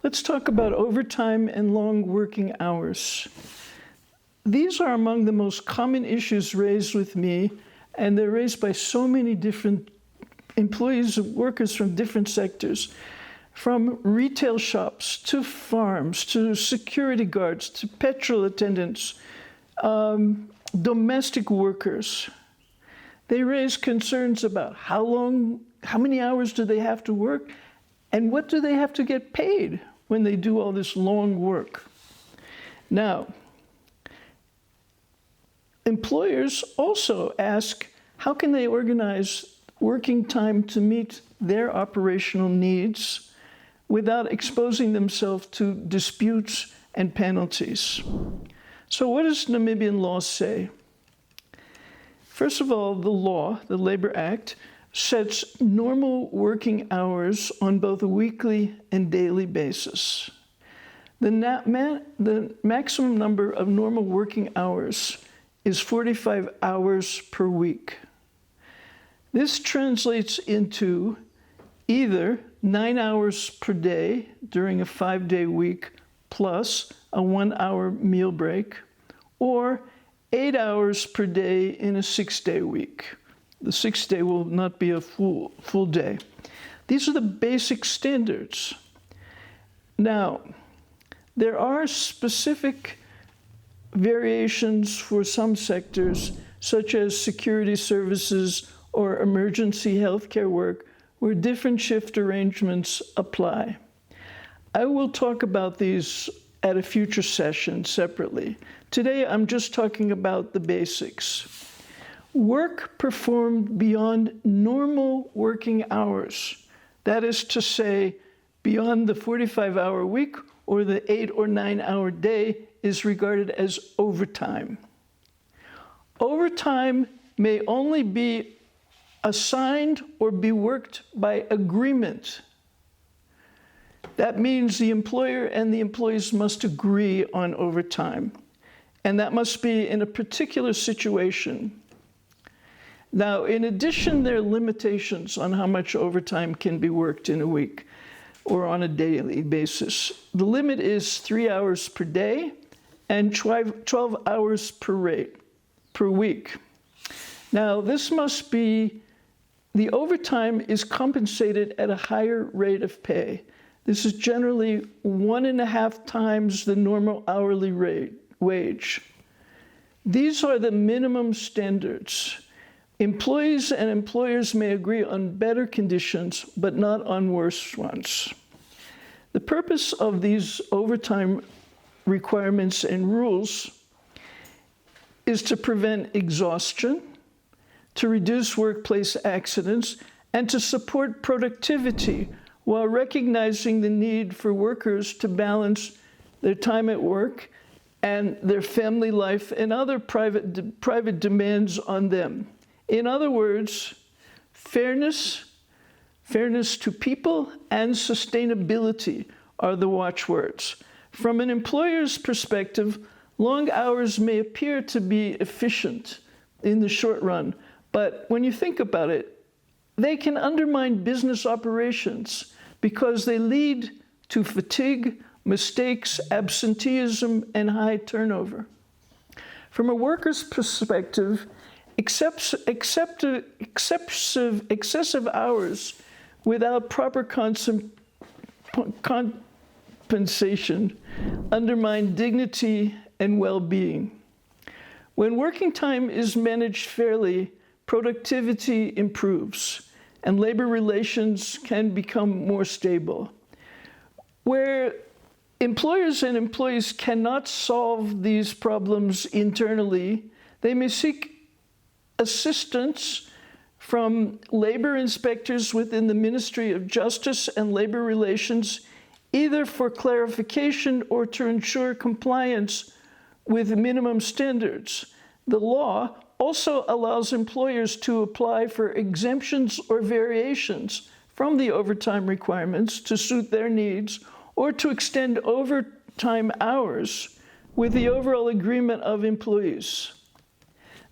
Let's talk about overtime and long working hours. These are among the most common issues raised with me, and they're raised by so many different employees, workers from different sectors, from retail shops to farms to security guards to petrol attendants, domestic workers. They raise concerns about how many hours do they have to work, and what do they have to get paid when they do all this long work. Now, employers also ask, how can they organize working time to meet their operational needs without exposing themselves to disputes and penalties? So what does Namibian law say? First of all, the law, the Labor Act, sets normal working hours on both a weekly and daily basis. The maximum number of normal working hours is 45 hours per week. This translates into either 9 hours per day during a 5-day week plus a 1-hour meal break, or 8 hours per day in a 6-day week. The 6th day will not be a full day. These are the basic standards. Now, there are specific variations for some sectors, such as security services or emergency healthcare work, where different shift arrangements apply. I will talk about these at a future session separately. Today, I'm just talking about the basics. Work performed beyond normal working hours, that is to say, beyond the 45-hour week or the 8 or 9-hour day, is regarded as overtime. Overtime may only be assigned or be worked by agreement. That means the employer and the employees must agree on overtime, and that must be in a particular situation. Now, in addition, there are limitations on how much overtime can be worked in a week or on a daily basis. The limit is 3 hours per day and 12 hours per week. Now, the overtime is compensated at a higher rate of pay. This is generally 1.5 times the normal hourly wage. These are the minimum standards. Employees and employers may agree on better conditions, but not on worse ones. The purpose of these overtime requirements and rules is to prevent exhaustion, to reduce workplace accidents, and to support productivity while recognizing the need for workers to balance their time at work and their family life and other private demands on them. In other words, fairness to people, and sustainability are the watchwords. From an employer's perspective, long hours may appear to be efficient in the short run, but when you think about it, they can undermine business operations because they lead to fatigue, mistakes, absenteeism, and high turnover. From a worker's perspective, excessive hours without proper compensation undermine dignity and well-being. When working time is managed fairly, productivity improves, and labor relations can become more stable. Where employers and employees cannot solve these problems internally, they may seek assistance from labor inspectors within the Ministry of Justice and Labor Relations, either for clarification or to ensure compliance with minimum standards. The law also allows employers to apply for exemptions or variations from the overtime requirements to suit their needs, or to extend overtime hours with the overall agreement of employees.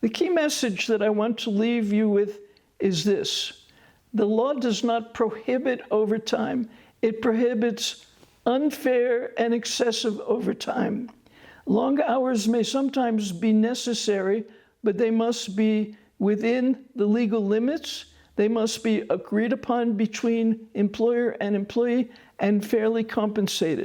The key message that I want to leave you with is this: the law does not prohibit overtime, it prohibits unfair and excessive overtime. Long hours may sometimes be necessary, but they must be within the legal limits. They must be agreed upon between employer and employee and fairly compensated.